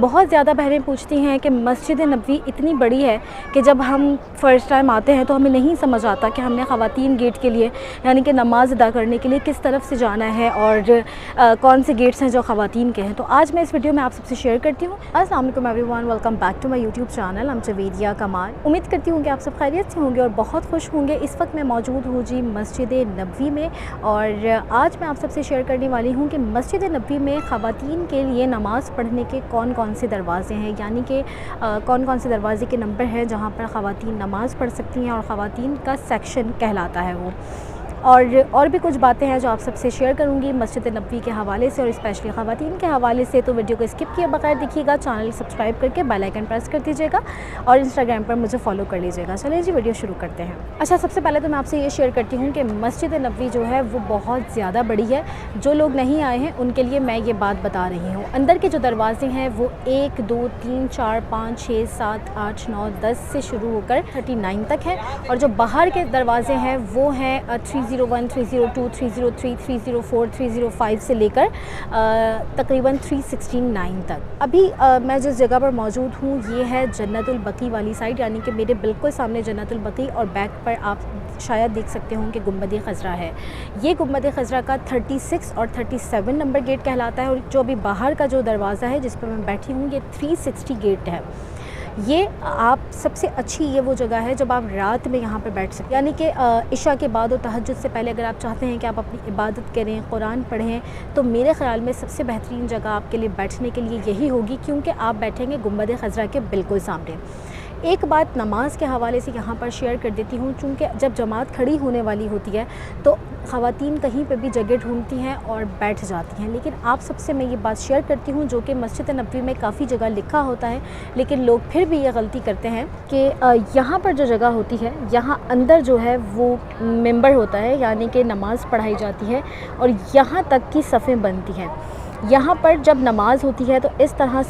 बहुत ज़्यादा बहनें पूछती हैं कि मस्जिद नबवी इतनी बड़ी है कि जब हम फ़र्स्ट टाइम आते हैं तो हमें नहीं समझ आता कि हमने ख़वातीन गेट के लिए यानी कि नमाज़ अदा करने के लिए किस तरफ से जाना है और कौन से गेट्स हैं जो ख़वातीन के हैं। तो आज मैं इस वीडियो में आप सबसे शेयर करती हूँ। अस्सलाम वालेकुम everyone, welcome back to my YouTube channel. हम जवेदिया कमाल। उम्मीद करती हूँ कि आप सब खैरियत से होंगे और बहुत खुश होंगे। इस वक्त मैं मौजूद हूँ जी मस्जिद नबवी में और आज मैं आप सबसे शेयर करने वाली हूँ कि मस्जिद नबवी में ख़वातीन के लिए नमाज़ पढ़ने के कौन कौन से दरवाज़े हैं, यानी कि कौन कौन से दरवाज़े के नंबर हैं जहाँ पर ख़वातीन नमाज़ पढ़ सकती हैं और ख़वातीन का सेक्शन कहलाता है वो। और भी कुछ बातें हैं जो आप सबसे शेयर करूंगी मस्जिद नबवी के हवाले से और स्पेशली ख़वातीन के हवाले से। तो वीडियो को स्किप किए बगैर देखिएगा, चैनल सब्सक्राइब करके बेल आइकन प्रेस कर दीजिएगा और इंस्टाग्राम पर मुझे फॉलो कर लीजिएगा। चलिए जी वीडियो शुरू करते हैं। अच्छा, सबसे पहले तो मैं आपसे ये शेयर करती हूँ कि मस्जिद नबवी जो है वो बहुत ज़्यादा बड़ी है। जो लोग नहीं आए हैं उनके लिए मैं ये बात बता रही हूँ। अंदर के जो दरवाजे हैं वो 1 2 3 4 5 6 7 8 9 10 से शुरू होकर 39 तक हैं और जो बाहर के दरवाजे हैं वो हैं 301 302 303 304 305 से लेकर तकरीबन 369 तक। अभी मैं जिस जगह पर मौजूद हूँ ये है जन्नतुल बकी वाली साइड, यानी कि मेरे बिल्कुल सामने जन्नतुल बकी और बैक पर आप शायद देख सकते हों कि गुंबद खज़रा है। ये गुंबद खज़रा का 36 और 37 नंबर गेट कहलाता है और जो अभी बाहर का जो दरवाज़ा है जिस पर मैं बैठी हूँ ये 360 गेट है। ये आप सबसे अच्छी ये वो जगह है जब आप रात में यहाँ पे बैठ सकते, यानी कि इशा के बाद और तहज्जुद से पहले अगर आप चाहते हैं कि आप अपनी इबादत करें, कुरान पढ़ें, तो मेरे ख़्याल में सबसे बेहतरीन जगह आपके लिए बैठने के लिए यही होगी, क्योंकि आप बैठेंगे गुंबद खज़रा के बिल्कुल सामने। एक बात नमाज के हवाले से यहाँ पर शेयर कर देती हूँ, चूँकि जब जमात खड़ी होने वाली होती है तो ख़वातीन कहीं पे भी जगह ढूंढती हैं और बैठ जाती हैं, लेकिन आप सबसे मैं ये बात शेयर करती हूँ जो कि मस्जिद नबवी में काफ़ी जगह लिखा होता है, लेकिन लोग फिर भी ये गलती करते हैं कि यहाँ पर जो जगह होती है यहाँ अंदर जो है वो मेंबर होता है, यानी कि नमाज़ पढ़ाई जाती है और यहाँ तक की सफ़ें बनती हैं। यहाँ पर जब नमाज़ होती है तो इस तरह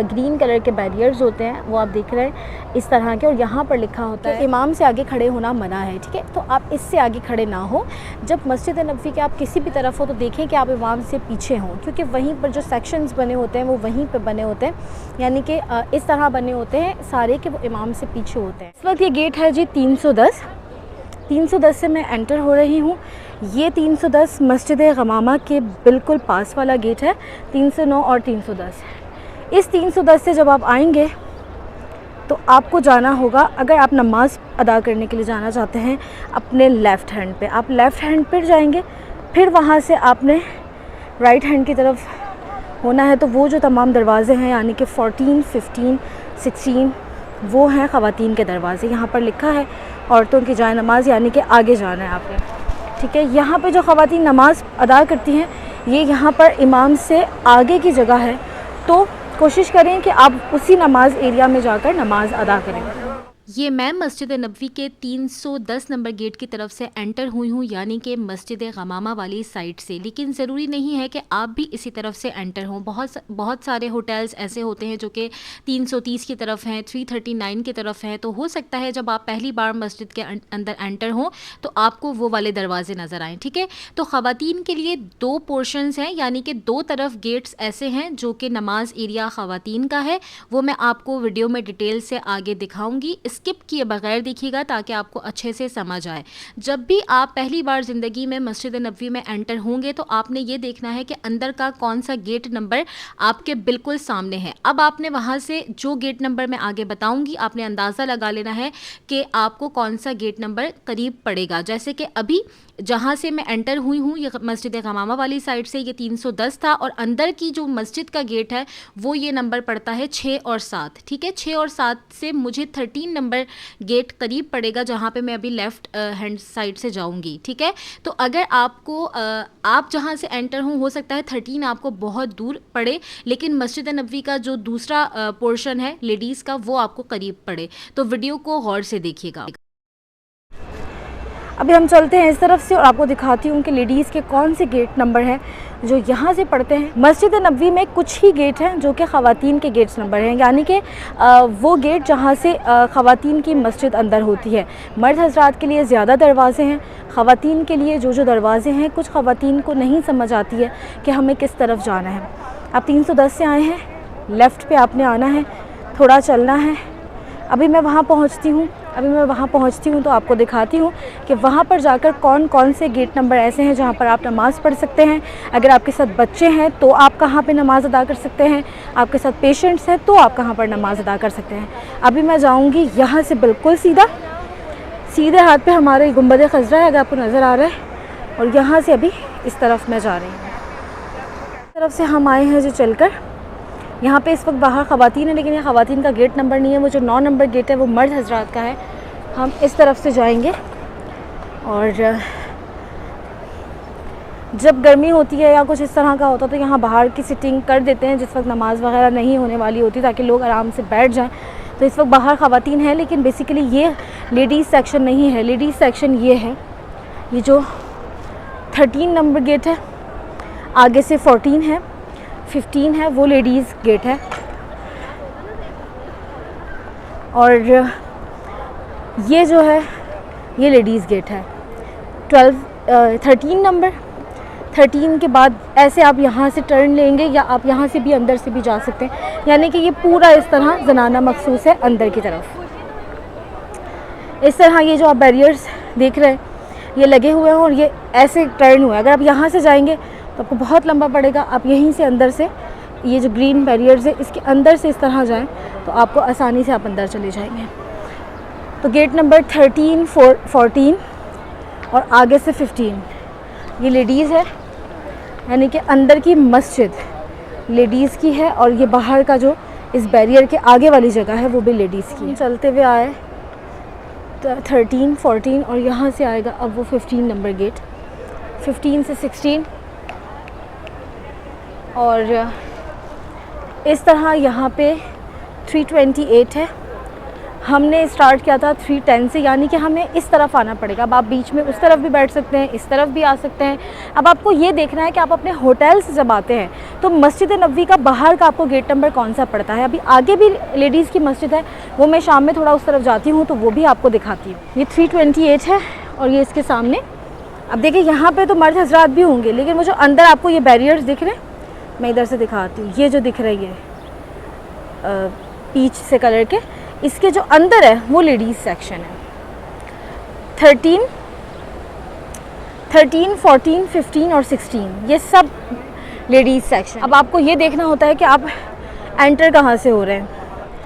ग्रीन कलर के बैरियर्स होते हैं, वो आप देख रहे हैं इस तरह के, और यहाँ पर लिखा होता है इमाम से आगे खड़े होना मना है, ठीक है। तो आप इससे आगे खड़े ना हो। जब मस्जिद नबवी के आप किसी भी तरफ हो तो देखें कि आप इमाम से पीछे हों, क्योंकि वहीं पर जो सेक्शंस बने होते हैं वो वहीं पर बने होते हैं, यानी कि इस तरह बने होते हैं सारे के वो इमाम से पीछे होते हैं। इस वक्त ये गेट है जी 310 से मैं एंटर हो रही हूँ। ये 310 मस्जिद गमामा के बिल्कुल पास वाला गेट है। 309 और 310, इस 310 से जब आप आएंगे तो आपको जाना होगा, अगर आप नमाज़ अदा करने के लिए जाना चाहते हैं, अपने लेफ़्ट हैंड पे आप लेफ़्ट हैंड पर जाएंगे, फिर वहाँ से आपने राइट हैंड की तरफ होना है। तो वो जो तमाम दरवाज़े हैं यानी कि 14 15 16 वो हैं ख़वातीन के दरवाज़े। यहाँ पर लिखा है औरतों की जाए नमाज, यानी कि आगे जाना है आपने, ठीक है। यहाँ पे जो ख़वातीन नमाज़ अदा करती हैं ये यहाँ पर इमाम से आगे की जगह है, तो कोशिश करें कि आप उसी नमाज एरिया में जाकर नमाज़ अदा करें। ये मैं मस्जिद नबवी के 310 नंबर गेट की तरफ से एंटर हुई हूँ, यानी कि मस्जिद गमामा वाली साइड से, लेकिन ज़रूरी नहीं है कि आप भी इसी तरफ से एंटर हों। बहुत सारे होटल्स ऐसे होते हैं जो कि 330 की तरफ हैं, 339 की तरफ हैं, तो हो सकता है जब आप पहली बार मस्जिद के अंदर एंटर हों तो आपको वो वाले दरवाजे नज़र आएँ, ठीक है। तो ख़वातीन के लिए 2 पोर्शंस हैं, यानी कि 2 तरफ गेट्स ऐसे हैं जो कि नमाज एरिया ख़वातीन का है, वो मैं आपको वीडियो में डिटेल से आगे दिखाऊँगी। स्किप किए बगैर देखिएगा ताकि आपको अच्छे से समझ आए। जब भी आप पहली बार ज़िंदगी में मस्जिद नबवी में एंटर होंगे तो आपने ये देखना है कि अंदर का कौन सा गेट नंबर आपके बिल्कुल सामने है। अब आपने वहाँ से जो गेट नंबर मैं आगे बताऊंगी आपने अंदाज़ा लगा लेना है कि आपको कौन सा गेट नंबर करीब पड़ेगा। जैसे कि अभी जहाँ से मैं एंटर हुई हूँ ये मस्जिद गमामा वाली साइड से ये 310 था और अंदर की जो मस्जिद का गेट है वो ये नंबर पड़ता है 6 और 7, ठीक है। 6 और 7 से मुझे 13 नंबर गेट करीब पड़ेगा जहाँ पे मैं अभी लेफ़्ट हैंड साइड से जाऊँगी, ठीक है। तो अगर आपको आप जहाँ से एंटर हो सकता है 13 आपको बहुत दूर पड़े, लेकिन मस्जिद नबवी का जो दूसरा पोर्शन है लेडीज़ का वो आपको करीब पड़े। तो वीडियो को गौर से देखिएगा। अभी हम चलते हैं इस तरफ से और आपको दिखाती हूँ कि लेडीज़ के कौन से गेट नंबर हैं जो यहाँ से पढ़ते हैं। मस्जिद नबवी में कुछ ही गेट हैं जो कि ख़वातीन के गेट्स नंबर हैं, यानी कि वो गेट जहाँ से ख़वातीन की मस्जिद अंदर होती है। मर्द हज़रात के लिए ज़्यादा दरवाज़े हैं, ख़वातीन के लिए जो दरवाज़े हैं कुछ ख़वातीन को नहीं समझ आती है कि हमें किस तरफ जाना है। आप 310 से आए हैं, लेफ़्ट पे आपने आना है, थोड़ा चलना है। अभी मैं वहाँ पहुँचती हूँ तो आपको दिखाती हूँ कि वहाँ पर जाकर कौन कौन से गेट नंबर ऐसे हैं जहाँ पर आप नमाज़ पढ़ सकते हैं। अगर आपके साथ बच्चे हैं तो आप कहाँ पे नमाज़ अदा कर सकते हैं, आपके साथ पेशेंट्स हैं तो आप कहाँ पर नमाज़ अदा कर सकते हैं। अभी मैं जाऊँगी यहाँ से बिल्कुल सीधे हाथ पे हमारे गुंबद खज़रा है, अगर आपको नज़र आ रहा है, और यहाँ से अभी इस तरफ मैं जा रही हूँ। इस तरफ से हम आए हैं जो चलकर। यहाँ पे इस वक्त बाहर ख़वातीन है, लेकिन ये ख़वातीन का गेट नंबर नहीं है, वो जो 9 नंबर गेट है वो मर्द हजरात का है। हम इस तरफ से जाएंगे, और जब गर्मी होती है या कुछ इस तरह का होता है तो यहाँ बाहर की सिटिंग कर देते हैं जिस वक्त नमाज़ वगैरह नहीं होने वाली होती, ताकि लोग आराम से बैठ जाएं। तो इस वक्त बाहर ख़वातीन है, लेकिन बेसिकली ये लेडीज़ सेक्शन नहीं है। लेडीज़ सेक्शन ये है, ये जो 13 नंबर गेट है, आगे से 14 है, 15 है, वो लेडीज़ गेट है। और ये जो है ये लेडीज़ गेट है। 13 नंबर, 13 के बाद ऐसे आप यहाँ से टर्न लेंगे, या आप यहाँ से भी अंदर से भी जा सकते हैं, यानी कि ये पूरा इस तरह ज़नाना मखसूस है अंदर की तरफ। इस तरह ये जो आप बैरियर्स देख रहे हैं ये लगे हुए हैं, और ये ऐसे टर्न हुए। अगर आप यहाँ से जाएंगे तो आपको बहुत लंबा पड़ेगा। आप यहीं से अंदर से ये जो ग्रीन बैरियर्स है इसके अंदर से इस तरह जाएं तो आपको आसानी से आप अंदर चले जाएंगे। तो गेट नंबर 13, 14 और आगे से 15 ये लेडीज़ है, यानी कि अंदर की मस्जिद लेडीज़ की है, और ये बाहर का जो इस बैरियर के आगे वाली जगह है वो भी लेडीज़ की है। चलते हुए आए 13, 14 और यहाँ से आएगा अब वो 15 नंबर गेट, 15 से 16, और इस तरह यहाँ पे 328 है। हमने स्टार्ट किया था 310 से, यानी कि हमें इस तरफ आना पड़ेगा। अब आप बीच में उस तरफ भी बैठ सकते हैं, इस तरफ भी आ सकते हैं। अब आपको ये देखना है कि आप अपने होटल से जब आते हैं तो मस्जिद नबवी का बाहर का आपको गेट नंबर कौन सा पड़ता है। अभी आगे भी लेडीज़ की मस्जिद है, वो मैं शाम में थोड़ा उस तरफ जाती हूँ तो वो भी आपको दिखाती हूँ। ये 328 है, और ये इसके सामने। अब देखिए यहाँ पर तो मर्द हजरात भी होंगे, लेकिन वो जो अंदर आपको ये बैरियर्स दिख रहे हैं, मैं इधर से दिखाती हूँ। ये जो दिख रही है पीच से कलर के, इसके जो अंदर है वो लेडीज़ सेक्शन है। 13, 14, 15 और 16 ये सब लेडीज़ सेक्शन। अब आपको ये देखना होता है कि आप एंटर कहाँ से हो रहे हैं।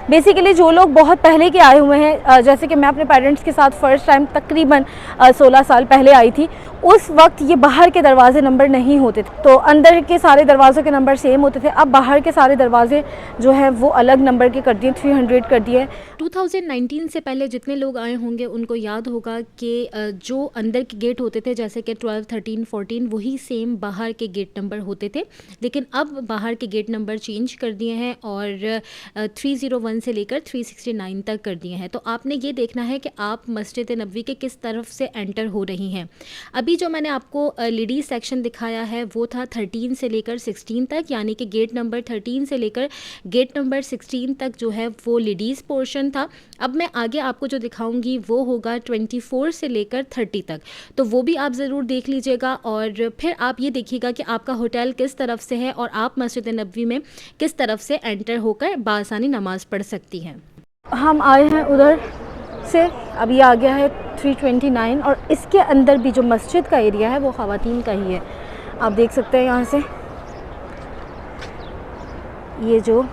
बेसिकली जो लोग बहुत पहले के आए हुए हैं, जैसे कि मैं अपने पेरेंट्स के साथ फ़र्स्ट टाइम तकरीबन 16 साल पहले आई थी, उस वक्त ये बाहर के दरवाजे नंबर नहीं होते थे, तो अंदर के सारे दरवाज़ों के नंबर सेम होते थे। अब बाहर के सारे दरवाजे जो हैं वो अलग नंबर के कर दिए, 300 कर दिए। 2019 से पहले जितने लोग आए होंगे उनको याद होगा कि जो अंदर के गेट होते थे जैसे कि 12, 13, 14 वही सेम बाहर के गेट नंबर होते थे, लेकिन अब बाहर के गेट नंबर चेंज कर दिए हैं और 301 से लेकर 369 तक कर दिए हैं। तो आपने ये देखना है कि आप मस्जिद नबवी के किस तरफ से एंटर हो रही हैं। अभी जो मैंने आपको लेडीज़ सेक्शन दिखाया है वो था 13 से लेकर 16 तक, यानी कि गेट नंबर 13 से लेकर गेट नंबर 16 तक जो है वो लेडीज़ पोर्शन था। अब मैं आगे आपको जो दिखाऊंगी वो होगा 24 से लेकर 30 तक, तो वो भी आप ज़रूर देख लीजिएगा और फिर आप ये देखिएगा कि आपका होटल किस तरफ से है और आप मस्जिद नबवी में किस तरफ से एंटर होकर बासानी नमाज़ पढ़ सकती हैं। हम आए हैं उधर से, अब ये आ गया है 329 और इसके अंदर भी जो मस्जिद का एरिया है वो ख़वातीन का ही है। आप देख सकते हैं यहाँ से ये जो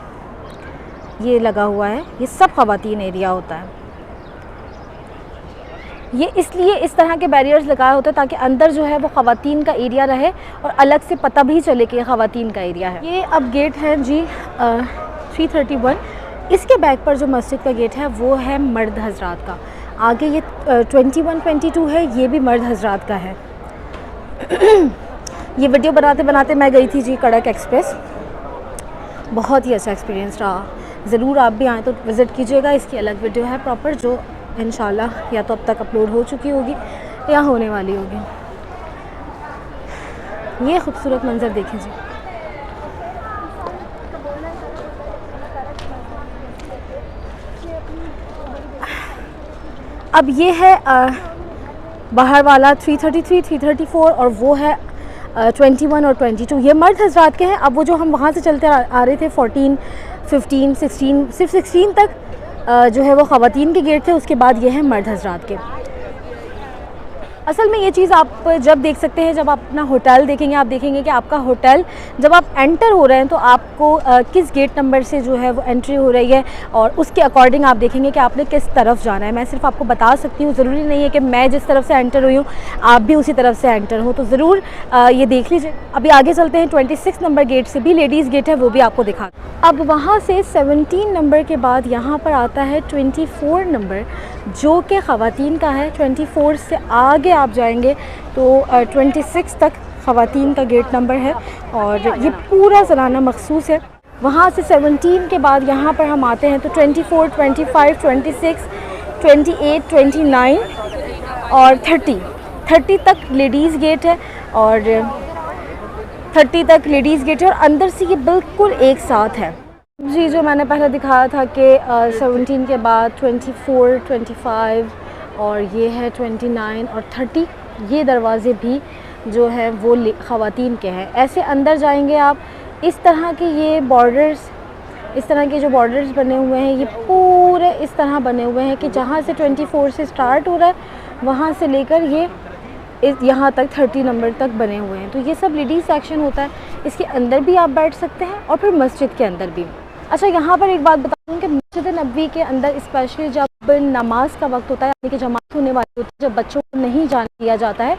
ये लगा हुआ है ये सब ख़वातीन एरिया होता है। ये इसलिए इस तरह के बैरियर्स लगाए होते हैं ताकि अंदर जो है वो ख़वातीन का एरिया रहे और अलग से पता भी चले कि ये ख़वातीन का एरिया है। ये अब गेट है जी 331। इसके बैक पर जो मस्जिद का गेट है वो है मर्द हजरात का। आगे ये 21, 22 है, ये भी मर्द हजरात का है। ये वीडियो बनाते बनाते मैं गई थी जी कड़क एक्सप्रेस, बहुत ही अच्छा एक्सपीरियंस रहा। ज़रूर आप भी आएँ तो विज़िट कीजिएगा। इसकी अलग वीडियो है प्रॉपर जो इंशाल्लाह या तो अब तक अपलोड हो चुकी होगी या होने वाली होगी। ये खूबसूरत मंज़र देखें जी। अब ये है बाहर वाला 333, 334 और वो है 21 और 22, ये मर्द हजरात के हैं। अब वो जो हम वहाँ से चलते आ रहे थे 14, 15, 16, सिर्फ 16 तक जो है वो ख़वातीन के गेट थे। उसके बाद ये है मर्द हजरात के। असल में ये चीज़ आप जब देख सकते हैं, जब आप अपना होटल देखेंगे, आप देखेंगे कि आपका होटल जब आप एंटर हो रहे हैं तो आपको किस गेट नंबर से जो है वो एंट्री हो रही है, और उसके अकॉर्डिंग आप देखेंगे कि आपने किस तरफ जाना है। मैं सिर्फ आपको बता सकती हूँ, ज़रूरी नहीं है कि मैं जिस तरफ से एंटर हुई हूँ आप भी उसी तरफ से एंटर हो, तो ज़रूर ये देख लीजिए। अभी आगे चलते हैं, 26 नंबर गेट से भी लेडीज़ गेट है, वो भी आपको दिखा। अब वहाँ से 17 नंबर के बाद यहाँ पर आता है 24 नंबर, जो कि ख़वातीन का है। 24 से आगे आप जाएंगे तो 26 तक ख़वातीन का गेट नंबर है, और ये पूरा ज़नाना मखसूस है। वहाँ से 17 के बाद यहाँ पर हम आते हैं तो 24, 25, 26, 28, 29 और 30 तक लेडीज़ गेट है, और 30 तक लेडीज़ गेट है, और अंदर से ये बिल्कुल एक साथ है जी। जो मैंने पहले दिखाया था कि 17 के बाद 24, 25 और ये है 29 और 30, ये दरवाज़े भी जो है वो ख़वातीन के हैं। ऐसे अंदर जाएंगे आप, इस तरह के ये बॉर्डर्स, इस तरह के जो बॉर्डर्स बने हुए हैं, ये पूरे इस तरह बने हुए हैं कि जहाँ से 24 से स्टार्ट हो रहा है वहाँ से लेकर ये यहाँ तक 30 नंबर तक बने हुए हैं। तो ये सब लेडीज़ सेक्शन होता है। इसके अंदर भी आप बैठ सकते हैं और फिर मस्जिद के अंदर भी। अच्छा, यहाँ पर एक बात बता दूँ कि मस्जिद नबवी के अंदर स्पेशली जब नमाज का वक्त होता है, यानी कि जमात होने वाली होती है, जब बच्चों को नहीं जाने दिया जाता है,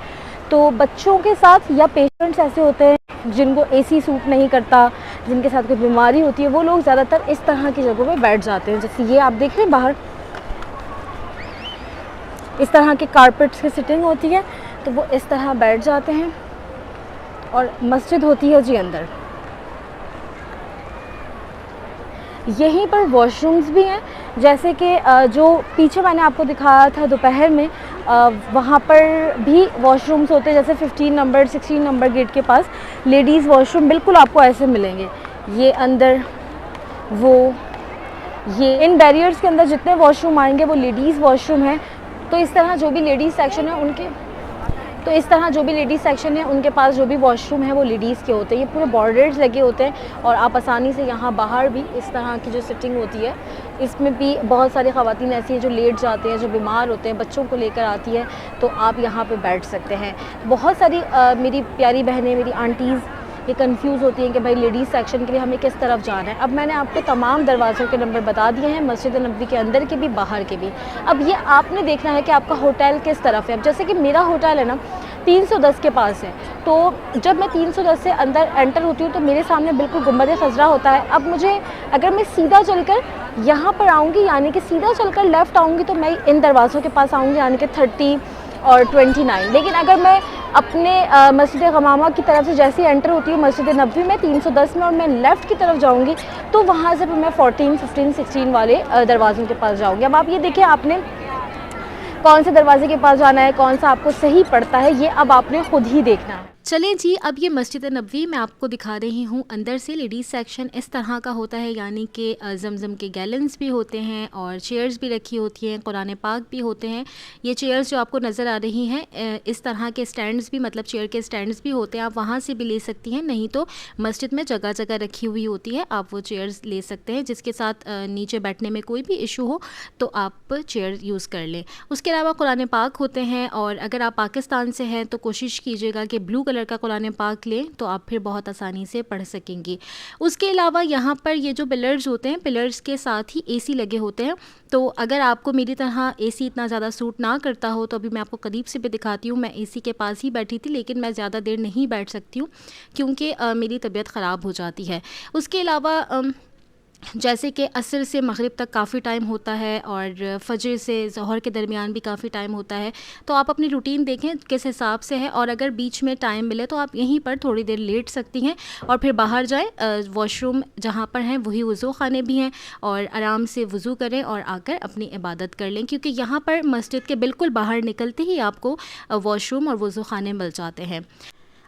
तो बच्चों के साथ या पेशेंट्स ऐसे होते हैं जिनको एसी सूट नहीं करता, जिनके साथ कोई बीमारी होती है, वो लोग ज़्यादातर इस तरह की जगहों पे बैठ जाते हैं। जैसे ये आप देख रहे हैं बाहर इस तरह के कारपेट्स की सिटिंग होती है, तो वो इस तरह बैठ जाते हैं, और मस्जिद होती है जी अंदर। यहीं पर वॉशरूम्स भी हैं, जैसे कि जो पीछे मैंने आपको दिखाया था दोपहर में, वहाँ पर भी वॉशरूम्स होते हैं। जैसे 15 नंबर 16 नंबर गेट के पास लेडीज़ वॉशरूम बिल्कुल आपको ऐसे मिलेंगे। ये अंदर वो ये इन बैरियर्स के अंदर जितने वॉशरूम आएंगे वो लेडीज़ वॉशरूम है। तो इस तरह जो भी लेडीज़ सेक्शन है उनके पास जो भी वॉशरूम है वो लेडीज़ के होते हैं। ये पूरे बॉर्डर्स लगे होते हैं, और आप आसानी से यहाँ बाहर भी इस तरह की जो सिटिंग होती है, इसमें भी बहुत सारी ख़वातीन ऐसी हैं जो लेट जाते हैं, जो बीमार होते हैं, बच्चों को लेकर आती है, तो आप यहाँ पे बैठ सकते हैं। बहुत सारी मेरी प्यारी बहनें, मेरी आंटीज़ ये कंफ्यूज होती हैं कि भाई लेडीज़ सेक्शन के लिए हमें किस तरफ जाना है। अब मैंने आपको तमाम दरवाज़ों के नंबर बता दिए हैं, मस्जिद नबवी के अंदर के भी बाहर के भी। अब ये आपने देखना है कि आपका होटल किस तरफ है। अब जैसे कि मेरा होटल है ना 310 के पास है, तो जब मैं 310 से अंदर एंटर होती हूँ तो मेरे सामने बिल्कुल गुंबद खज़रा होता है। अब मुझे अगर मैं सीधा चलकर यहाँ पर आऊँगी, यानी कि सीधा चलकर लेफ़्ट आऊँगी, तो मैं इन दरवाज़ों के पास आऊँगी, यानी कि 30 और 29। लेकिन अगर मैं अपने मस्जिद गमामा की तरफ से जैसे ही एंटर होती हूँ मस्जिद नबवी में 310 में, और मैं लेफ़्ट की तरफ जाऊँगी, तो वहाँ से फिर मैं 14, 15, 16 वाले दरवाज़ों के पास जाऊँगी। अब आप ये देखिए, आपने कौन से दरवाजे के पास जाना है, कौन सा आपको सही पड़ता है, ये अब आपने खुद ही देखना है। चलें जी, अब ये मस्जिद नबवी मैं आपको दिखा रही हूँ। अंदर से लेडीज़ सेक्शन इस तरह का होता है, यानी कि ज़मज़म के गैलन्स भी होते हैं और चेयर्स भी रखी होती हैं, कुरान पाक भी होते हैं। ये चेयर्स जो आपको नज़र आ रही हैं, इस तरह के स्टैंड्स भी, मतलब चेयर के स्टैंड्स भी होते हैं, आप वहाँ से भी ले सकती हैं। नहीं तो मस्जिद में जगह जगह रखी हुई होती है, आप वो चेयर्स ले सकते हैं। जिसके साथ नीचे बैठने में कोई भी इशू हो तो आप चेयर यूज़ कर लें। उसके अलावा कुरान पाक होते हैं, और अगर आप पाकिस्तान से हैं तो कोशिश कीजिएगा कि ब्लू कलर का कुरान पाक लें, तो आप फिर बहुत आसानी से पढ़ सकेंगी। उसके अलावा यहाँ पर ये जो पिलर्स होते हैं, पिलर्स के साथ ही एसी लगे होते हैं। तो अगर आपको मेरी तरह एसी इतना ज़्यादा सूट ना करता हो, तो अभी मैं आपको करीब से भी दिखाती हूँ। मैं एसी के पास ही बैठी थी, लेकिन मैं ज़्यादा देर नहीं बैठ सकती हूँ क्योंकि मेरी तबीयत ख़राब हो जाती है। उसके अलावा जैसे कि असर से मगरिब तक काफ़ी टाइम होता है, और फजर से ज़ोहर के दरमियान भी काफ़ी टाइम होता है। तो आप अपनी रूटीन देखें किस हिसाब से है, और अगर बीच में टाइम मिले तो आप यहीं पर थोड़ी देर लेट सकती हैं और फिर बाहर जाएं। वॉशरूम जहाँ पर हैं वही वज़ू ख़ाने भी हैं, और आराम से वज़ू करें और आकर अपनी इबादत कर लें, क्योंकि यहाँ पर मस्जिद के बिल्कुल बाहर निकलते ही आपको वॉशरूम और वज़ू ख़ाने मिल जाते हैं।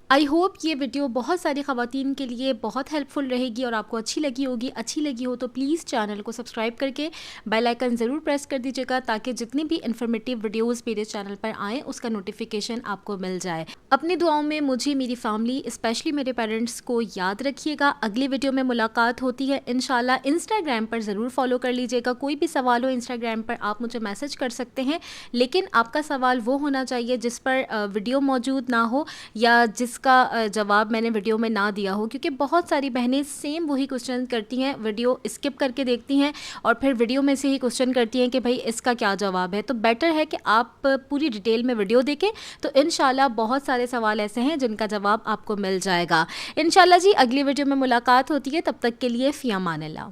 आई होप ये वीडियो बहुत सारी ख़वातीन के लिए बहुत हेल्पफुल रहेगी और आपको अच्छी लगी होगी। अच्छी लगी हो तो प्लीज़ चैनल को सब्सक्राइब करके बेल आइकन ज़रूर प्रेस कर दीजिएगा, ताकि जितनी भी इन्फॉर्मेटिव वीडियोस मेरे चैनल पर आएँ उसका नोटिफिकेशन आपको मिल जाए। अपनी दुआओं में मुझे, मेरी फैमिली, स्पेशली मेरे पेरेंट्स को याद रखिएगा। अगली वीडियो में मुलाकात होती है इंशाल्लाह। इंस्टाग्राम पर ज़रूर फॉलो कर लीजिएगा। कोई भी सवाल हो इंस्टाग्राम पर आप मुझे मैसेज कर सकते हैं, लेकिन आपका सवाल वो होना चाहिए जिस पर वीडियो मौजूद ना हो या जिसका जवाब मैंने वीडियो में ना दिया हो, क्योंकि बहुत सारी बहनें सेम वही क्वेश्चन करती हैं, वीडियो स्किप करके देखती हैं और फिर वीडियो में से ही क्वेश्चन करती हैं कि भाई इसका क्या जवाब है। तो बेटर है कि आप पूरी डिटेल में वीडियो देखें, तो इंशाल्लाह बहुत सारे सवाल ऐसे हैं जिनका जवाब आपको मिल जाएगा। इंशाल्लाह जी अगली वीडियो में मुलाकात होती है, तब तक के लिए फ़ी अमान अल्लाह।